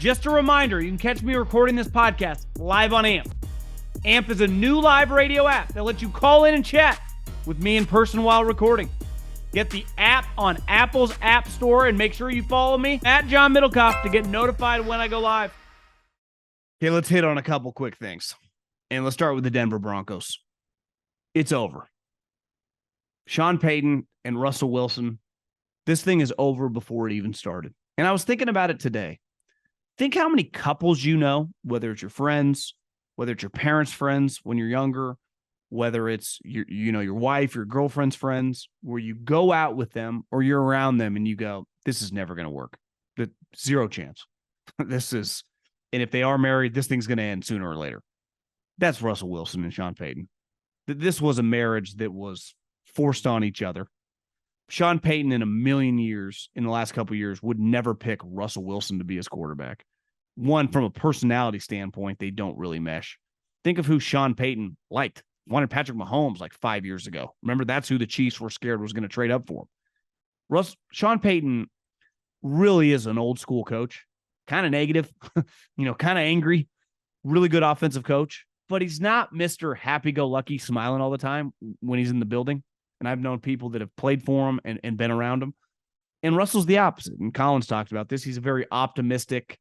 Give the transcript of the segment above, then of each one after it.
Just a reminder, you can catch me recording this podcast live on AMP. AMP is a new live radio app that lets you call in and chat with me in person while recording. Get the app on Apple's App Store and make sure you follow me at John Middlekauff to get notified when I go live. Okay, let's hit on a couple quick things. And let's start with the Denver Broncos. It's over. Sean Payton and Russell Wilson, this thing is over before it even started. And I was thinking about it today. Think how many couples you know, whether it's your friends, whether it's your parents' friends when you're younger, whether it's your wife, your girlfriend's friends, where you go out with them or you're around them and you go, this is never going to work. Zero chance. And if they are married, this thing's going to end sooner or later. That's Russell Wilson and Sean Payton. This was a marriage that was forced on each other. Sean Payton in a million years, in the last couple of years, would never pick Russell Wilson to be his quarterback. One, from a personality standpoint, they don't really mesh. Think of who Sean Payton liked. Wanted Patrick Mahomes like 5 years ago. Remember, that's who the Chiefs were scared was going to trade up for him. Sean Payton really is an old school coach. Kind of negative, kind of angry, really good offensive coach. But he's not Mr. Happy-go-lucky smiling all the time when he's in the building. And I've known people that have played for him and been around him. And Russell's the opposite. And Collins talked about this. He's a very optimistic,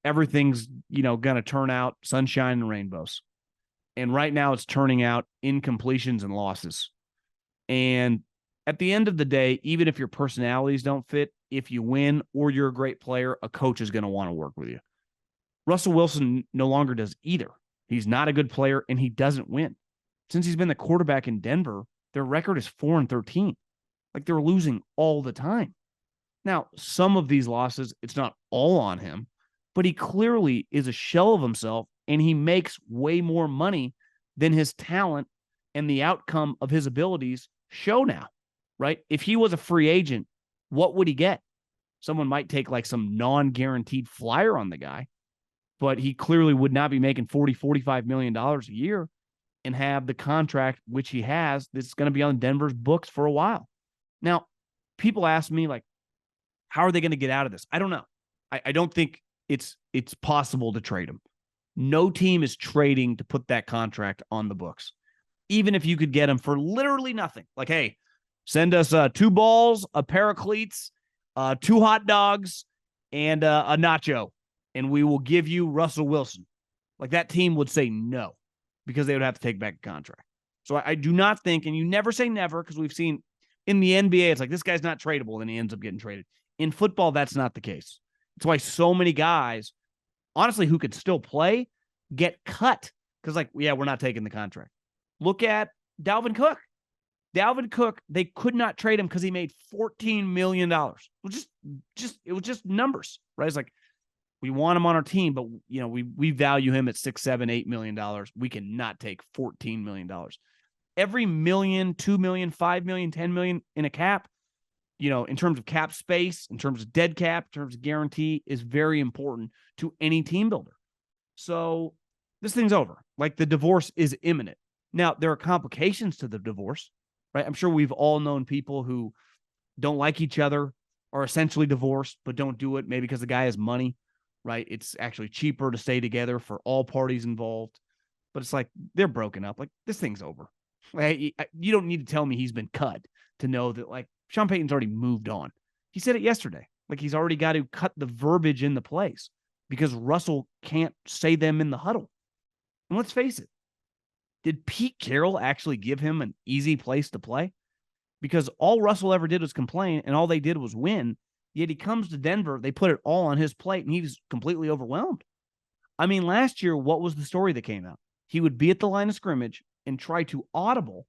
everything's, going to turn out sunshine and rainbows. And right now it's turning out incompletions and losses. And at the end of the day, even if your personalities don't fit, if you win or you're a great player, a coach is going to want to work with you. Russell Wilson no longer does either. He's not a good player and he doesn't win. Since he's been the quarterback in Denver, their record is 4-13. Like, they're losing all the time. Now, some of these losses, it's not all on him, but he clearly is a shell of himself, and he makes way more money than his talent and the outcome of his abilities show now, right? If he was a free agent, what would he get? Someone might take like some non-guaranteed flyer on the guy, but he clearly would not be making $40-45 million a year and have the contract, which he has, that's going to be on Denver's books for a while. Now, people ask me, like, how are they going to get out of this? I don't know. I don't think it's possible to trade him. No team is trading to put that contract on the books. Even if you could get him for literally nothing. Like, hey, send us 2 balls, a pair of cleats, 2 hot dogs, and a nacho, and we will give you Russell Wilson. Like, that team would say no, because they would have to take back a contract. So I do not think, and you never say never, because we've seen in the NBA, it's like, this guy's not tradable, and he ends up getting traded. In football, that's not the case. It's why so many guys, honestly, who could still play, get cut. Because, like, yeah, we're not taking the contract. Look at Dalvin Cook. Dalvin Cook, they could not trade him because he made $14 million. It was just numbers, right? It's like, we want him on our team, but we value him at $6, $7, $8 million. We cannot take $14 million. Every million, $2 million, $5 million, $10 million in a cap, in terms of cap space, in terms of dead cap, in terms of guarantee, is very important to any team builder. So this thing's over. Like, the divorce is imminent. Now, there are complications to the divorce, right? I'm sure we've all known people who don't like each other, are essentially divorced, but don't do it maybe because the guy has money, right? It's actually cheaper to stay together for all parties involved. But it's like, they're broken up. Like, this thing's over. Like, you don't need to tell me he's been cut to know that, like, Sean Payton's already moved on. He said it yesterday. Like, he's already got to cut the verbiage in the plays because Russell can't say them in the huddle. And let's face it, did Pete Carroll actually give him an easy place to play? Because all Russell ever did was complain, and all they did was win. Yet he comes to Denver, they put it all on his plate, and he was completely overwhelmed. I mean, last year, what was the story that came out? He would be at the line of scrimmage and try to audible,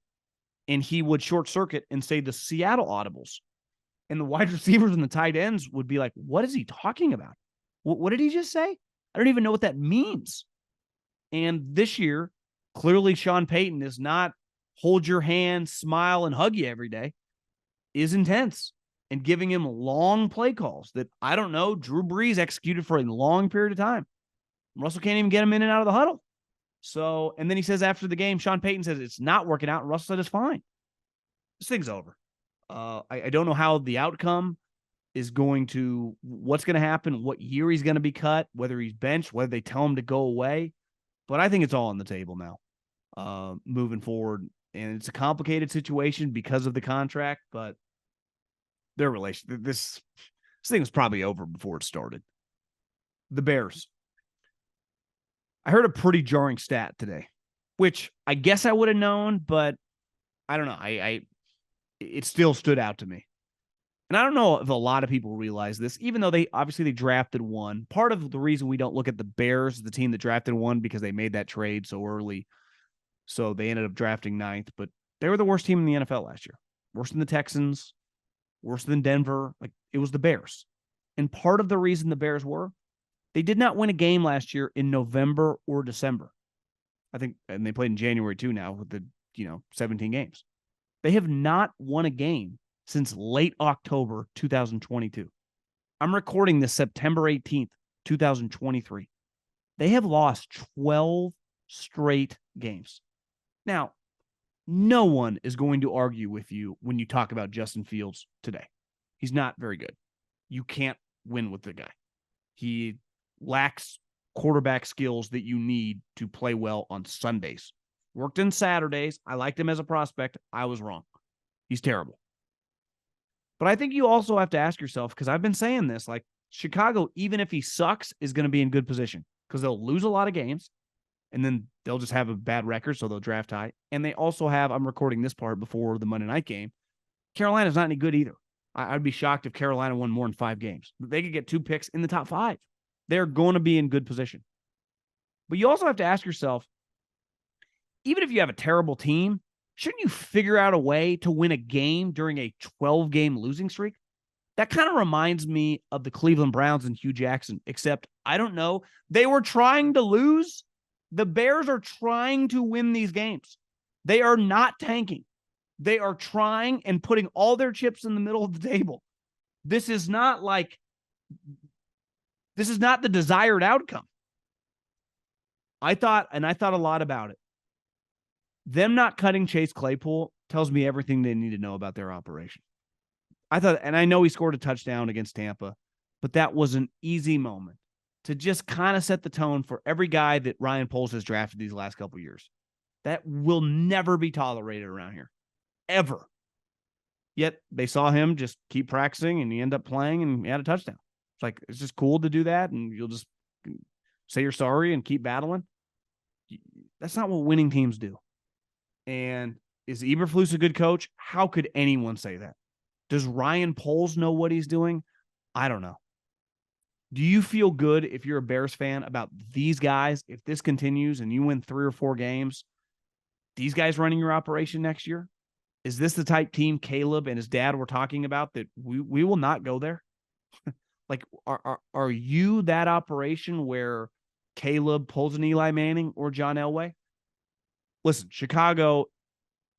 and he would short circuit and say the Seattle audibles. And the wide receivers and the tight ends would be like, what is he talking about? What did he just say? I don't even know what that means. And this year, clearly Sean Payton is not hold your hand, smile, and hug you every day, is intense and giving him long play calls that, I don't know, Drew Brees executed for a long period of time. Russell can't even get him in and out of the huddle. So, and then he says after the game, Sean Payton says it's not working out, and Russell said it's fine. This thing's over. I don't know how the outcome what's going to happen, what year he's going to be cut, whether he's benched, whether they tell him to go away. But I think it's all on the table now, moving forward. And it's a complicated situation because of the contract, but their relation, this thing was probably over before it started. The Bears. I heard a pretty jarring stat today, which I guess I would have known, but I don't know. It still stood out to me. And I don't know if a lot of people realize this, even though they drafted one. Part of the reason we don't look at the Bears, the team that drafted one, because they made that trade so early. So they ended up drafting 9th, but they were the worst team in the NFL last year. Worse than the Texans, worse than Denver. Like, it was the Bears. And part of the reason the Bears they did not win a game last year in November or December. I think, and they played in January too now with the, 17 games. They have not won a game since late October 2022. I'm recording this September 18th, 2023. They have lost 12 straight games. Now, no one is going to argue with you when you talk about Justin Fields today. He's not very good. You can't win with the guy. He lacks quarterback skills that you need to play well on Sundays. Worked in Saturdays. I liked him as a prospect. I was wrong. He's terrible. But I think you also have to ask yourself, because I've been saying this, like, Chicago, even if he sucks, is going to be in good position because they'll lose a lot of games and then they'll just have a bad record, so they'll draft high. And they also have, I'm recording this part before the Monday night game, Carolina's not any good either. I'd be shocked if Carolina won more than 5 games. They could get 2 picks in the top 5. They're going to be in good position. But you also have to ask yourself, even if you have a terrible team, shouldn't you figure out a way to win a game during a 12-game losing streak? That kind of reminds me of the Cleveland Browns and Hugh Jackson, except, I don't know, they were trying to lose. The Bears are trying to win these games. They are not tanking. They are trying and putting all their chips in the middle of the table. This is not the desired outcome. I thought a lot about it. Them not cutting Chase Claypool tells me everything they need to know about their operation. I thought, and I know he scored a touchdown against Tampa, but that was an easy moment to just kind of set the tone for every guy that Ryan Poles has drafted these last couple of years. That will never be tolerated around here, ever. Yet they saw him just keep practicing, and he ended up playing, and he had a touchdown. It's like, it's just cool to do that, and you'll just say you're sorry and keep battling. That's not what winning teams do. And is Eberflus a good coach? How could anyone say that? Does Ryan Poles know what he's doing? I don't know. Do you feel good if you're a Bears fan about these guys? If this continues and you win 3 or 4 games, these guys running your operation next year? Is this the type team Caleb and his dad were talking about, that we will not go there? Like, are you that operation where Caleb pulls an Eli Manning or John Elway? Listen, Chicago,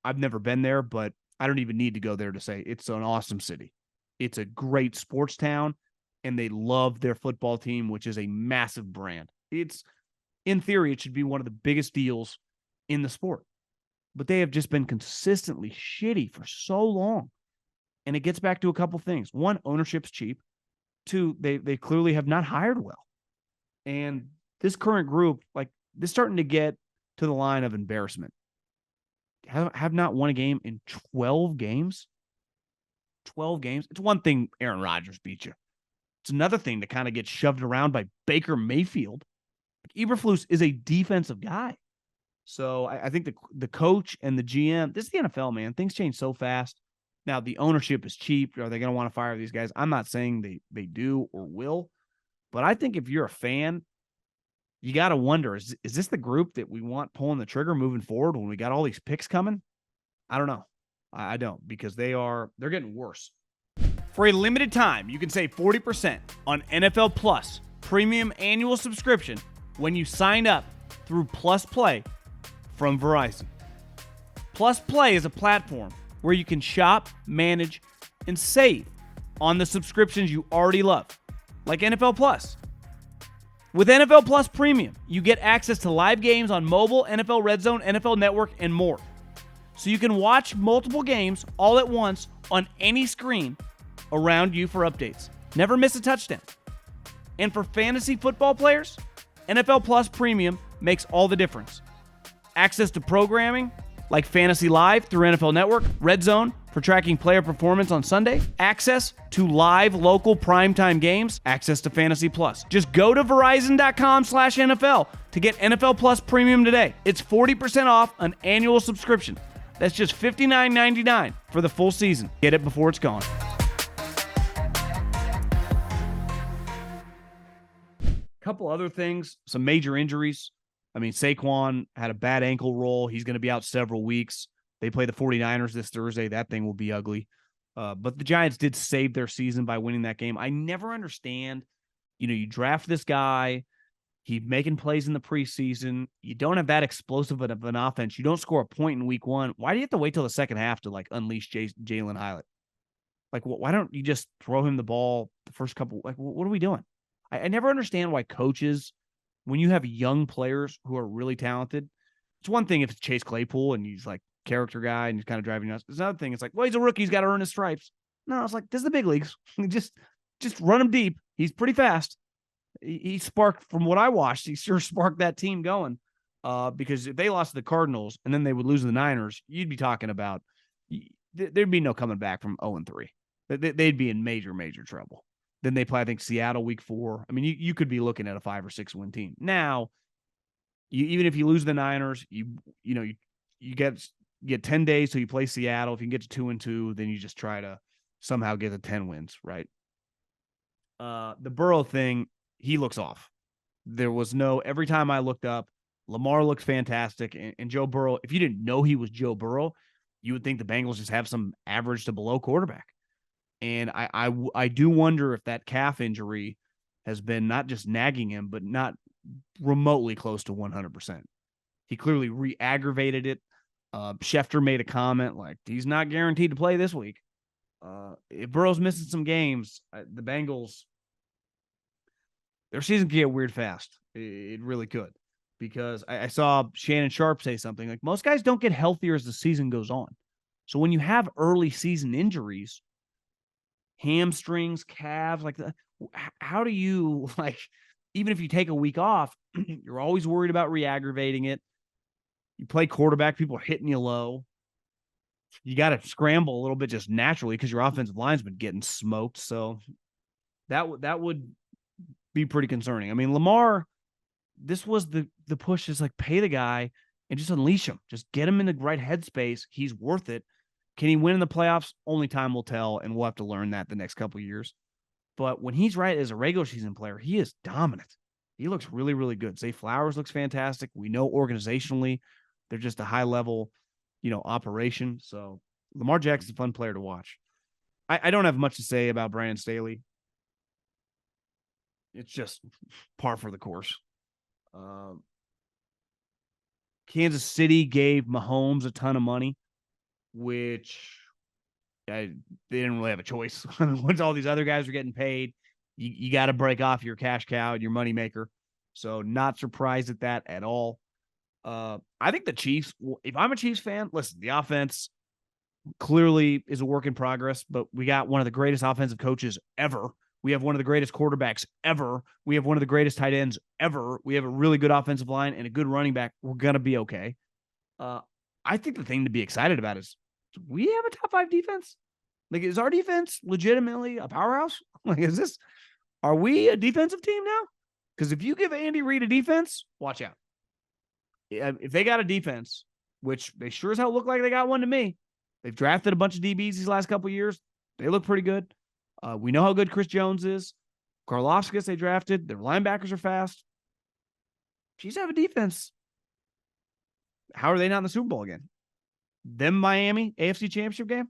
I've never been there, but I don't even need to go there to say it's an awesome city. It's a great sports town, and they love their football team, which is a massive brand. It's, in theory, it should be one of the biggest deals in the sport. But they have just been consistently shitty for so long. And it gets back to a couple things. 1, ownership's cheap. 2, they clearly have not hired well. And this current group, like, they're starting to get to the line of embarrassment. Have not won a game in 12 games. 12 games. It's one thing Aaron Rodgers beat you. It's another thing to kind of get shoved around by Baker Mayfield. Eberflus is a defensive guy. So I think the coach and the GM, this is the NFL, man. Things change so fast. Now, the ownership is cheap. Are they going to want to fire these guys? I'm not saying they do or will. But I think if you're a fan, you got to wonder, is this the group that we want pulling the trigger moving forward when we got all these picks coming? I don't know. I don't, because they're getting worse. For a limited time, you can save 40% on NFL Plus premium annual subscription when you sign up through Plus Play from Verizon. Plus Play is a platform where you can shop, manage, and save on the subscriptions you already love, like NFL Plus. With NFL Plus Premium, you get access to live games on mobile, NFL Red Zone, NFL Network, and more. So you can watch multiple games all at once on any screen around you for updates. Never miss a touchdown. And for fantasy football players, NFL Plus Premium makes all the difference. Access to programming like Fantasy Live through NFL Network, Red Zone for tracking player performance on Sunday, access to live local primetime games, access to Fantasy Plus. Just go to Verizon.com/NFL to get NFL Plus Premium today. It's 40% off an annual subscription. That's just $59.99 for the full season. Get it before it's gone. Couple other things, some major injuries. I mean, Saquon had a bad ankle roll. He's going to be out several weeks. They play the 49ers this Thursday. That thing will be ugly. But the Giants did save their season by winning that game. I never understand, you draft this guy. He's making plays in the preseason. You don't have that explosive of an offense. You don't score a point in week one. Why do you have to wait till the second half to, unleash Jalen Hyatt? Why don't you just throw him the ball the first couple? What are we doing? I never understand why coaches, when you have young players who are really talented, it's one thing if it's Chase Claypool and he's character guy and he's kind of driving us. It's another thing. It's he's a rookie. He's got to earn his stripes. No, it's this is the big leagues. just run him deep. He's pretty fast. He sparked, from what I watched, he sure sparked that team going. Because if they lost to the Cardinals and then they would lose to the Niners, you'd be talking about there'd be no coming back from 0-3. They'd be in major, major trouble. Then they play, I think, Seattle week 4. I mean, you could be looking at a 5 or 6 win team. Now, even if you lose the Niners, you get 10 days till you play Seattle. If you can get to 2-2, then you just try to somehow get to 10 wins, right? The Burrow thing, he looks off. There was every time I looked up, Lamar looks fantastic. And Joe Burrow, if you didn't know he was Joe Burrow, you would think the Bengals just have some average to below quarterback. And I do wonder if that calf injury has been not just nagging him, but not remotely close to 100%. He clearly re-aggravated it. Schefter made a comment he's not guaranteed to play this week. If Burrow's missing some games, the Bengals, their season could get weird fast. It really could. Because I saw Shannon Sharp say something most guys don't get healthier as the season goes on. So when you have early season injuries, hamstrings, calves, how do you, even if you take a week off, you're always worried about re-aggravating it. You play quarterback, people are hitting you low. You got to scramble a little bit just naturally because your offensive line's been getting smoked. So that would be pretty concerning. I mean, Lamar, this was the push is pay the guy and just unleash him. Just get him in the right headspace. He's worth it. Can he win in the playoffs? Only time will tell, and we'll have to learn that the next couple of years. But when he's right as a regular season player, he is dominant. He looks really, really good. Zay Flowers looks fantastic. We know organizationally they're just a high-level, operation. So Lamar Jackson's a fun player to watch. I don't have much to say about Brandon Staley. It's just par for the course. Kansas City gave Mahomes a ton of money, which they didn't really have a choice. Once all these other guys are getting paid, you got to break off your cash cow and your moneymaker. So not surprised at that at all. I think the Chiefs, if I'm a Chiefs fan, listen, the offense clearly is a work in progress, but we got one of the greatest offensive coaches ever. We have one of the greatest quarterbacks ever. We have one of the greatest tight ends ever. We have a really good offensive line and a good running back. We're going to be okay. I think the thing to be excited about is we have a top 5 defense. Is our defense legitimately a powerhouse? Are we a defensive team now? Because if you give Andy Reid a defense, watch out. If they got a defense, which they sure as hell look like they got one to me, they've drafted a bunch of DBs these last couple of years. They look pretty good. We know how good Chris Jones is. Karlaftis they drafted. Their linebackers are fast. Chiefs have a defense. How are they not in the Super Bowl again? Them Miami AFC Championship game?